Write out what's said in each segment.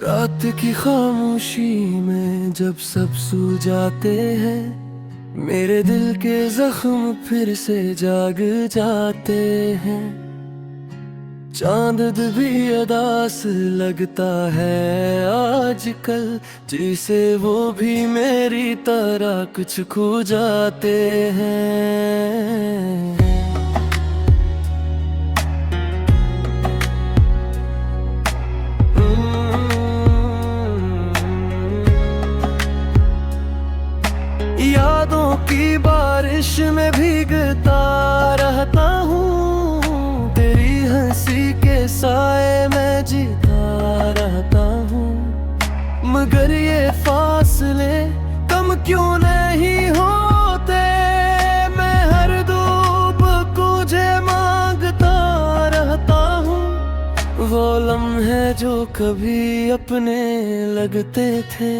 रात की खामोशी में जब सब सो जाते हैं, मेरे दिल के जख्म फिर से जाग जाते हैं। चांद भी अदास लगता है आजकल, जिसे वो भी मेरी तरह कुछ खो जाते हैं। यादों की बारिश में भीगता रहता हूँ, तेरी हंसी के साए में जीता रहता हूँ। मगर ये फासले कम क्यों नहीं होते, मैं हर धूप तुझे मांगता रहता हूँ। वो लम्हे जो कभी अपने लगते थे,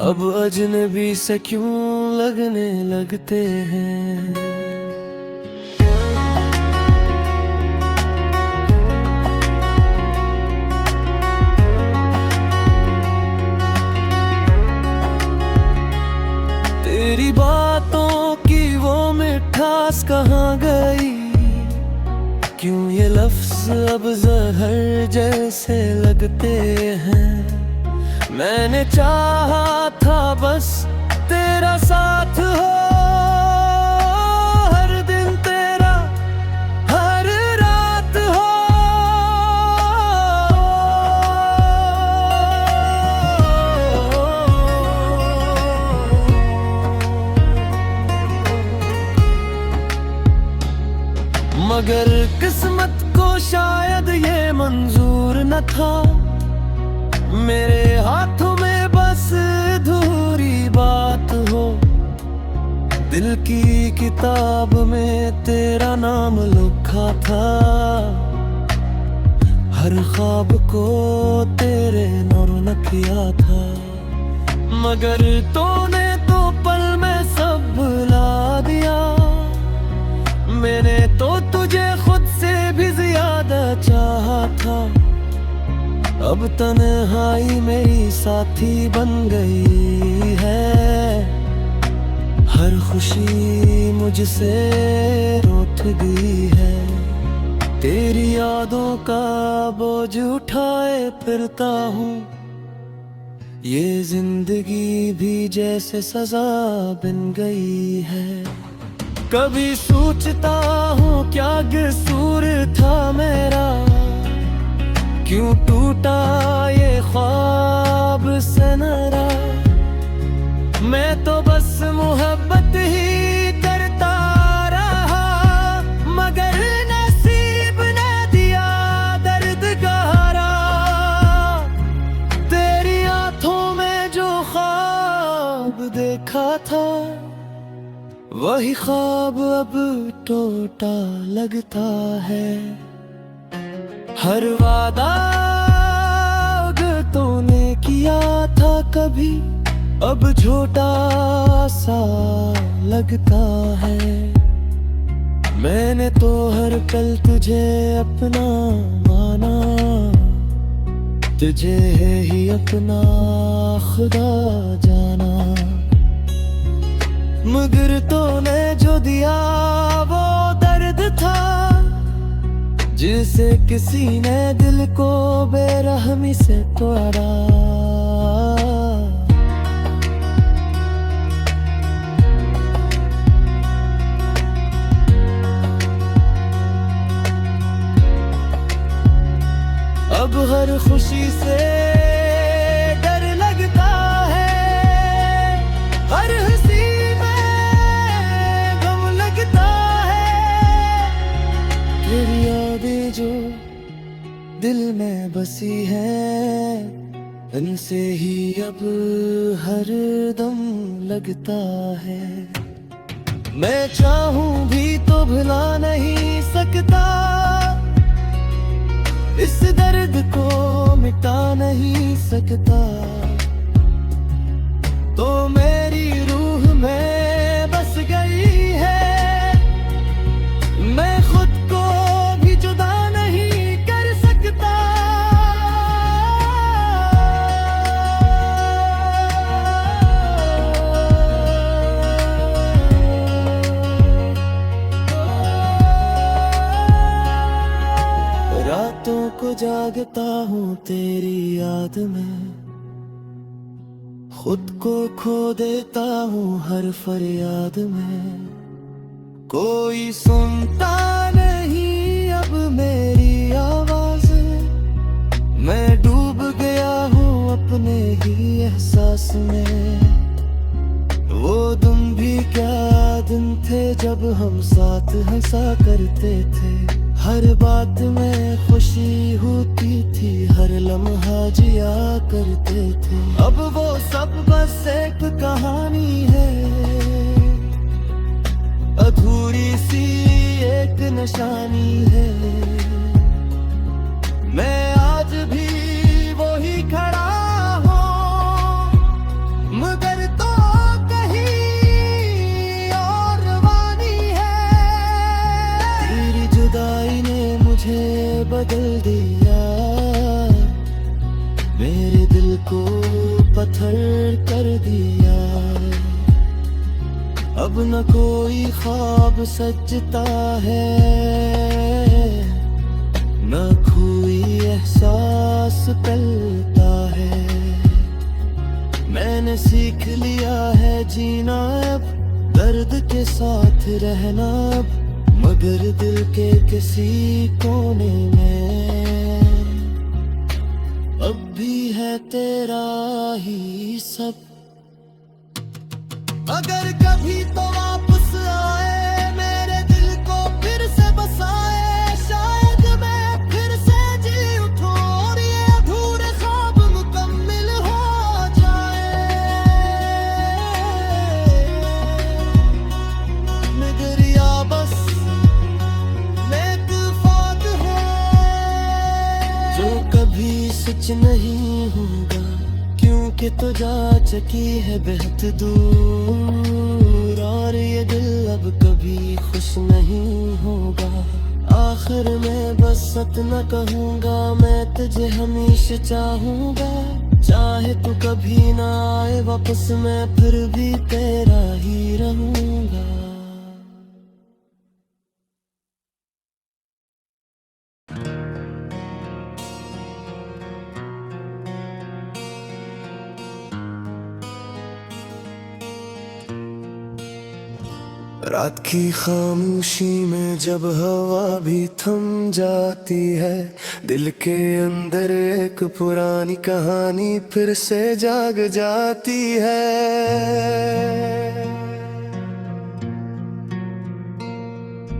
अब अजनबी से क्यों लगने लगते हैं। तेरी बातों की वो मिठास कहाँ गई, क्यों ये लफ्ज अब जहर जैसे लगते हैं। मैंने चाहा था बस तेरा साथ हो, हर दिन तेरा हर रात हो। मगर किस्मत को शायद ये मंजूर न था, मेरे हाथों में बस अधूरी बात हो। दिल की किताब में तेरा नाम लिखा था, हर ख्वाब को तेरे नूर न किया था। मगर तूने तो पल में सब भुला दिया, मैंने तो तुझे खुद से भी ज्यादा चाहा था। अब तन्हाई मेरी साथी बन गई है, हर खुशी मुझसे रूठ गई है। तेरी यादों का बोझ उठाए फिरता हूँ, ये जिंदगी भी जैसे सजा बन गई है। कभी सोचता हूँ क्या कसूर था मेरा, क्यों टूटा ये ख्वाब सनरा। मैं तो बस मोहब्बत ही करता रहा, मगर नसीब ने दिया दर्द गहरा। तेरी आंखों में जो ख्वाब देखा था, वही ख्वाब अब टूटा लगता है। हर वादा अगर तूने किया था कभी, अब झूठा सा लगता है। मैंने तो हर पल तुझे अपना माना, तुझे ही अपना खुदा जाना। मगर तूने जो दिया वो दर्द था, जिसे किसी ने दिल को बेरहमी से तोड़ा। अब हर खुशी से डर लगता है, हर हंसी में गम लगता है। तेरी यादें जो दिल में बसी है, इनसे ही अब हर दम लगता है। मैं चाहूं भी तो भुला नहीं सकता, इस दर्द को मिटा नहीं सकता। तो मेरी रूह में बस गई है, मैं खुद को भी जुदा नहीं कर सकता। हूँ तेरी याद में, खुद को खो देता हूँ हर फरियाद में। कोई सुनता नहीं अब मेरी आवाज, मैं डूब गया हूँ अपने ही एहसास में। वो दिन भी क्या दिन थे जब हम साथ हंसा करते थे, हर बात में खुशी होती थी, हर लम्हा जिया करते थे। अब वो सब बस एक कहानी है, अधूरी सी एक निशानी है। मैं आज भी वही खड़ा हूँ, मगर तो कहीं और वानी है। तेरी जुदाई ने मुझे बदल दिया, मेरे दिल को पत्थर कर दिया। अब न कोई ख्वाब सजता है, न कोई एहसास टलता है। मैंने सीख लिया है जीना अब, दर्द के साथ रहना अब, मगर दिल के किसी कोने में अब भी है तेरा ही सब। अगर कभी तो वापस आए, मेरे दिल को फिर से बसाए, शायद मैं फिर से जी उठूं और ये अधूरे ख्वाब मुकम्मिल हो जाए। मगर या बस एक फात है जो कभी सच नहीं होगा, क्योंकि तो जा चुकी है बेहद दूर। और ये दिल अब कभी खुश नहीं होगा, आखिर में बस इतना कहूँगा, मैं तुझे हमेशा चाहूँगा। चाहे तू कभी ना आए वापस, मैं फिर भी तेरा ही रहूँगा। रात की खामोशी में जब हवा भी थम जाती है, दिल के अंदर एक पुरानी कहानी फिर से जाग जाती है।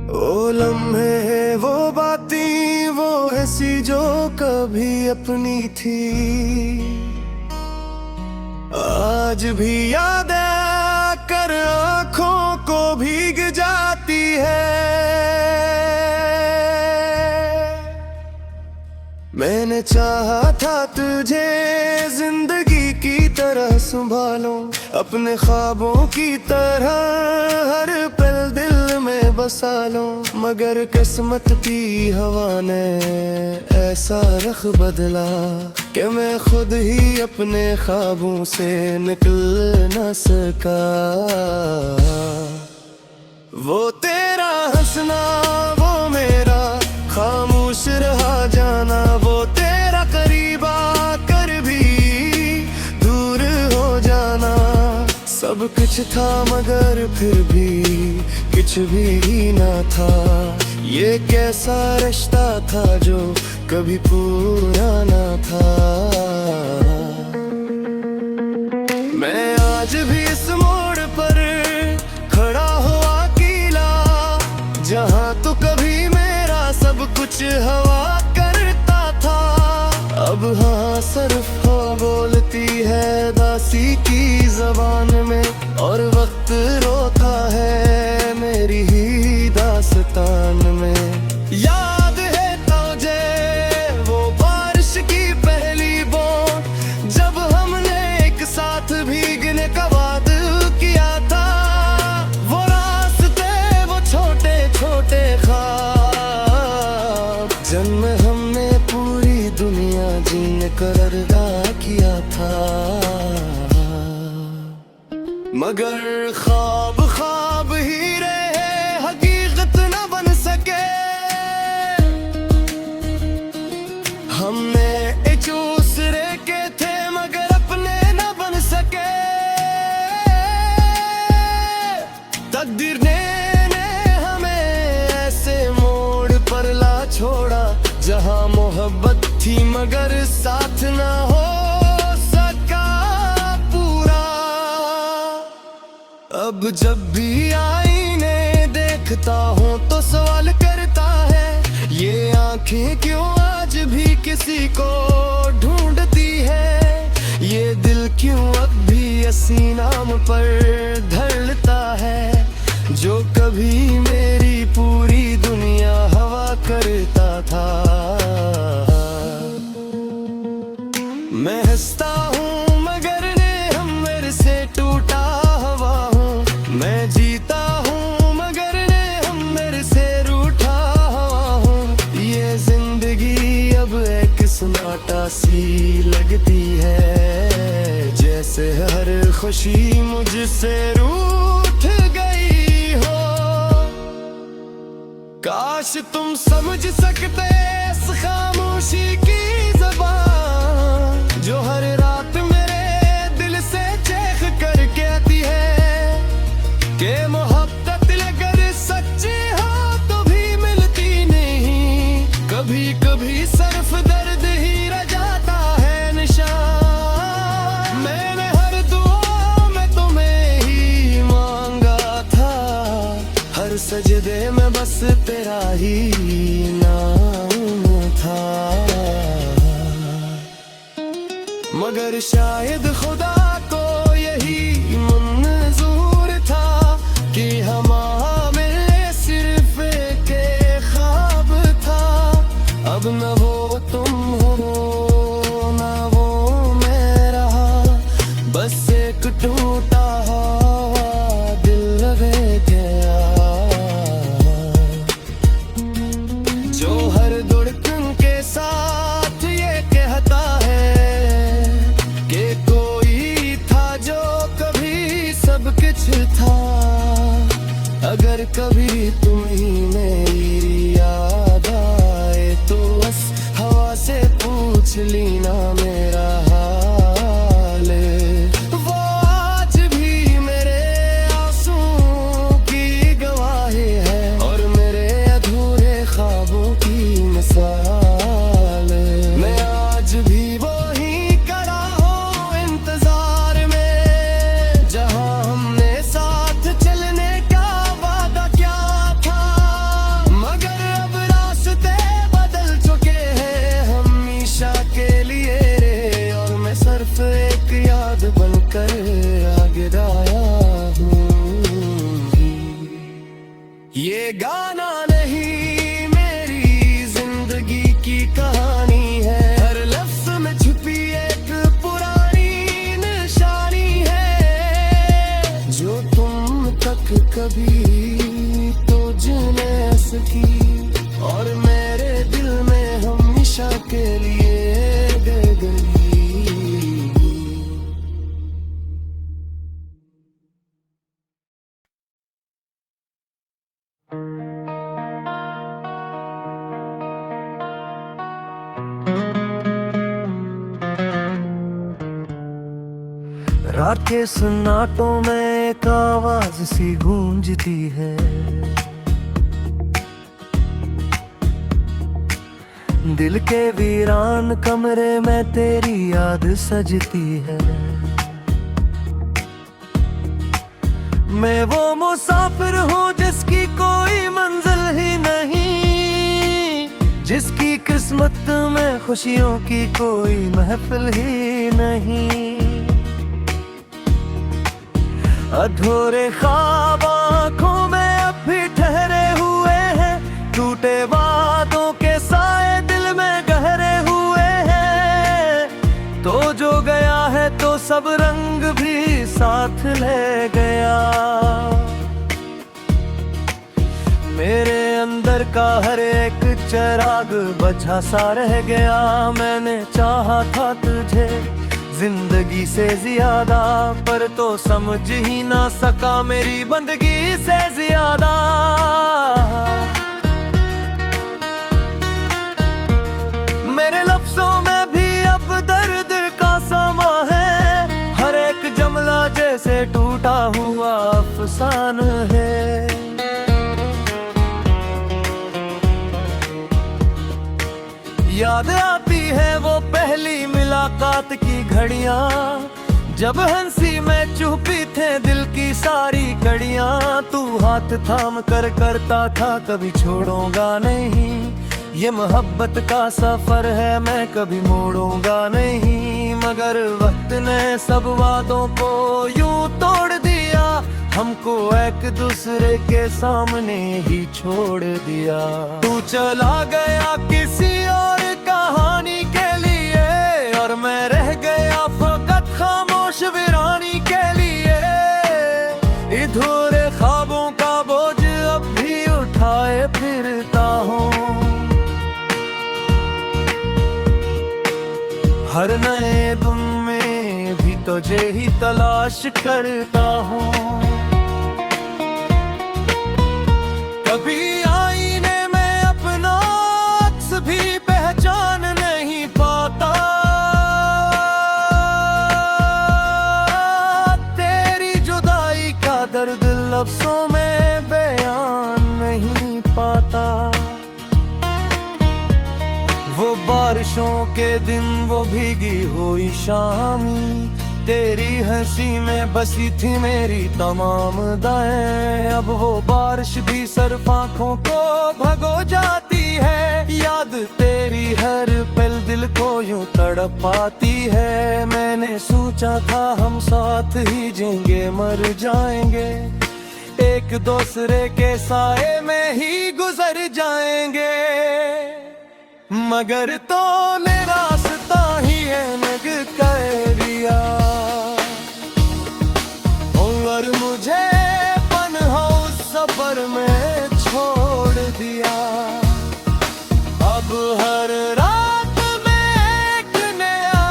वो लम्हे, वो बातें, वो हंसी जो कभी अपनी थी, आज भी याद कर आँखों को भीग जाती है। मैंने चाहा था तुझे जिंदगी की तरह संभालूं, अपने ख्वाबों की तरह हर पल दिल में बसा लूं, मगर किस्मत की हवा ने ऐसा रख बदला कि मैं खुद ही अपने ख्वाबों से निकल न सका। वो तेरा हंसना, वो मेरा खामोश रहा जाना, वो तेरा करीब आकर भी दूर हो जाना। सब कुछ था मगर फिर भी कुछ भी ना था, ये कैसा रिश्ता था जो कभी पूरा ना था। मैं आज भी इस मोड़ पर खड़ा हुआ अकेला, जहाँ तो कभी मेरा सब कुछ हवा करता था। अब हाँ सिर्फ हो बोलती है दासी की जबान में, और वक्त रोता है मेरी ही दास्तान में। याद है तुझे वो बारिश की पहली बूंद, जब हमने एक साथ भीगने का वादा किया था। वो रास्ते, वो छोटे छोटे ख्वाब, जन्म हमने पूरी दुनिया जीने का इरादा किया था। मगर ख्वाब ख्वाब ही रहे, हकीकत न बन सके। हमने मोहब्बत थी मगर साथ ना हो सका पूरा। अब जब भी आईने देखता हूँ तो सवाल करता है, ये आंखें क्यों आज भी किसी को ढूंढती है। ये दिल क्यों अब भी असी नाम पर धड़कता है, जो कभी मेरी पूरी दुनिया हवा करता था। मैं हंसता हूँ मगर हम मेरे से टूटा हुआ हूँ। मैं जीता हूँ मगर हम मेरे से रूठा हुआ हूँ। ये जिंदगी अब एक सन्नाटा सी लगती है, जैसे हर खुशी मुझसे रूठ गई हो। काश तुम समझ सकते इस खामोशी की ज़बान, जो हर रात मेरे दिल से चीख कर कहती है कि मोहब्बत अगर सच्ची हो तो भी मिलती नहीं। कभी कभी सिर्फ दर्द ही रह जाता है निशान। मैंने हर दुआ में तुम्हें ही मांगा था, हर सजदे में बस तेरा ही नाम था। मगर शायद खुदा को यही मंजूर था कि हमें सिर्फ एक ख्वाब था। अब न वो तुम हो न वो मैं रहा, बस एक टूटा हुआ दिल रह गया, जो हर धड़कन के साथ ये कहता है कि कोई था जो कभी सब कुछ था। अगर कभी तुम्हें मेरी याद आए तो बस हवा से पूछ लेना मेरा हाल। वो आज भी मेरे आंसुओं की गवाही है और मेरे अधूरे ख्वाबों की मिसाल। मैं आज भी वही खड़ा हूँ इंतजार में, जहाँ हमने साथ चलने का वादा किया था। मगर अब रास्ते बदल चुके हैं हमेशा के लिए रे, और मैं सिर्फ एक याद बनकर आगे आया हूँ। ये गाना नहीं मेरी जिंदगी की कहानी है, हर लफ्ज में छुपी एक पुरानी निशानी है, जो तुम तक कभी तो न सकी और मेरे दिल में हमेशा के लिए रह गई। रात के सन्नाटों में एक आवाज सी गूंजती है, दिल के वीरान कमरे में तेरी याद सजती है। मैं वो मुसाफिर हूँ जिसकी कोई मंजिल ही नहीं, जिसकी किस्मत में खुशियों की कोई महफिल ही नहीं। अधूरे ख्वाब आँखों में अब भी ठहरे हुए हैं, टूटे वादों के साए दिल में गहरे हुए हैं। तो जो गया है तो सब रंग भी साथ ले गया। मेरे अंदर का हर एक चिराग बुझा सा रह गया। मैंने चाहा था तुझे जिंदगी से ज्यादा, पर तो समझ ही ना सका मेरी बंदगी से ज्यादा। मेरे लफ्जों में भी अब दर्द का समा है, हर एक जमला जैसे टूटा हुआ अफसान है। याद मुलाकात की घड़ियां, जब हंसी में चुपी थे दिल की सारी कड़ियां। तू हाथ थाम कर करता था कभी छोड़ूंगा नहीं, ये मोहब्बत का सफर है मैं कभी मोड़ूंगा नहीं। मगर वक्त ने सब वादों को यूं तोड़ दिया, हमको एक दूसरे के सामने ही छोड़ दिया। तू चला गया किसी और कहानी के लिए, और मैं रह गया फकत खामोश वीरानी के लिए। अधूरे ख्वाबों का बोझ अब भी उठाए फिरता हूँ, हर नए दिन में भी तुझे ही तलाश करता हूँ। कभी आईने में अपना अक्स भी पहचान नहीं पाता, तेरी जुदाई का दर्द लफ्जों में बयान नहीं पाता। वो बारिशों के दिन, वो भीगी हुई शामी, तेरी हंसी में बसी थी मेरी तमाम दाएं। अब वो बारिश भी सिर्फ आँखों को भगो जाती है, याद तेरी हर पल दिल को यूं तड़पाती है। मैंने सोचा था हम साथ ही जिएंगे मर जाएंगे, एक दूसरे के साए में ही गुजर जाएंगे। मगर तूने रास्ता ही अलग कर दिया, और मुझे पनहा उस सफर में छोड़ दिया। अब हर रात में एक नया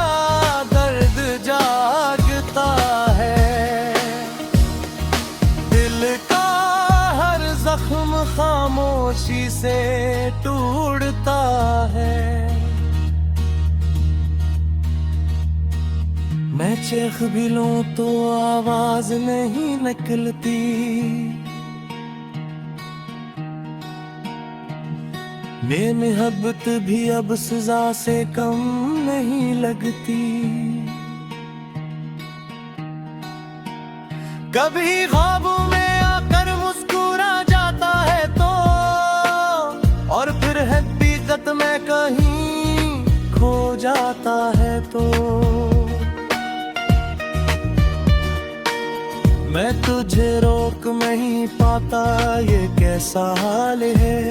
दर्द जागता है, दिल का हर जख्म खामोशी से टूटता है। मैं चीख भी लूं तो आवाज नहीं निकलती, बेमोहब्बत भी अब सजा से कम नहीं लगती। कभी ख्वाबों में आकर मुस्कुरा जाता है तो, और फिर हकीकत में कहीं खो जाता है तो। मैं तुझे रोक नहीं पाता, ये कैसा हाल है।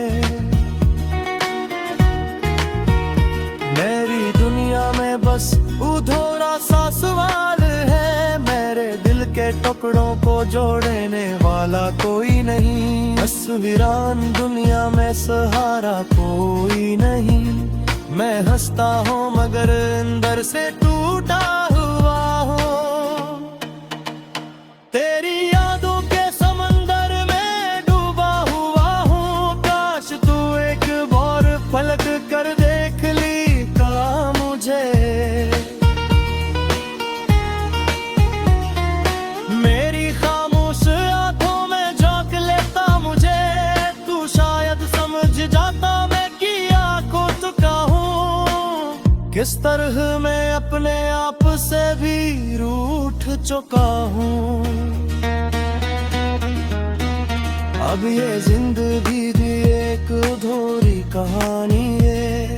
मेरी दुनिया में बस अधूरा सा सवाल है, मेरे दिल के टुकड़ों को जोड़ने वाला कोई नहीं। बस वीरान दुनिया में सहारा कोई नहीं, मैं हंसता हूँ मगर अंदर से टूटा हुआ हूँ। तेरी यादों के समंदर में डूबा हुआ हूँ, काश तू एक बार पलट कर देख ली का मुझे। मेरी खामोश आंखों में झांक लेता मुझे, तू शायद समझ जाता मैं किया खो चुका हूँ। किस तरह मैं अपने आप से भी रूठ चुका हूँ। अब ये जिंदगी भी एक अधूरी कहानी है,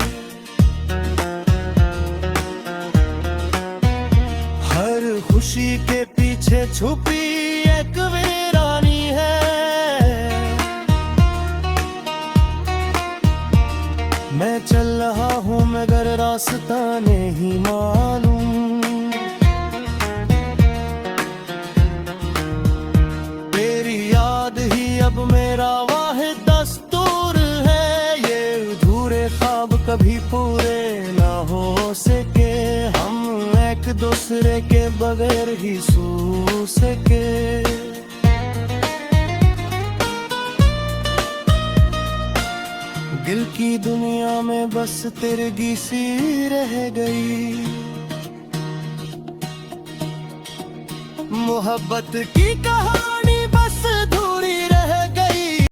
हर खुशी के पीछे छुपी एक वीरानी है। मैं चल रहा हूँ मगर रास्ता नहीं मालूम, तेरी याद ही अब मेरा वाहिद दस्तूर है। ये अधूरे ख्वाब कभी पूरे ना हो सके, हम एक दूसरे के बगैर ही सो सके। दिल की दुनिया में बस तिरगी सी रह गई, मोहब्बत की कहानी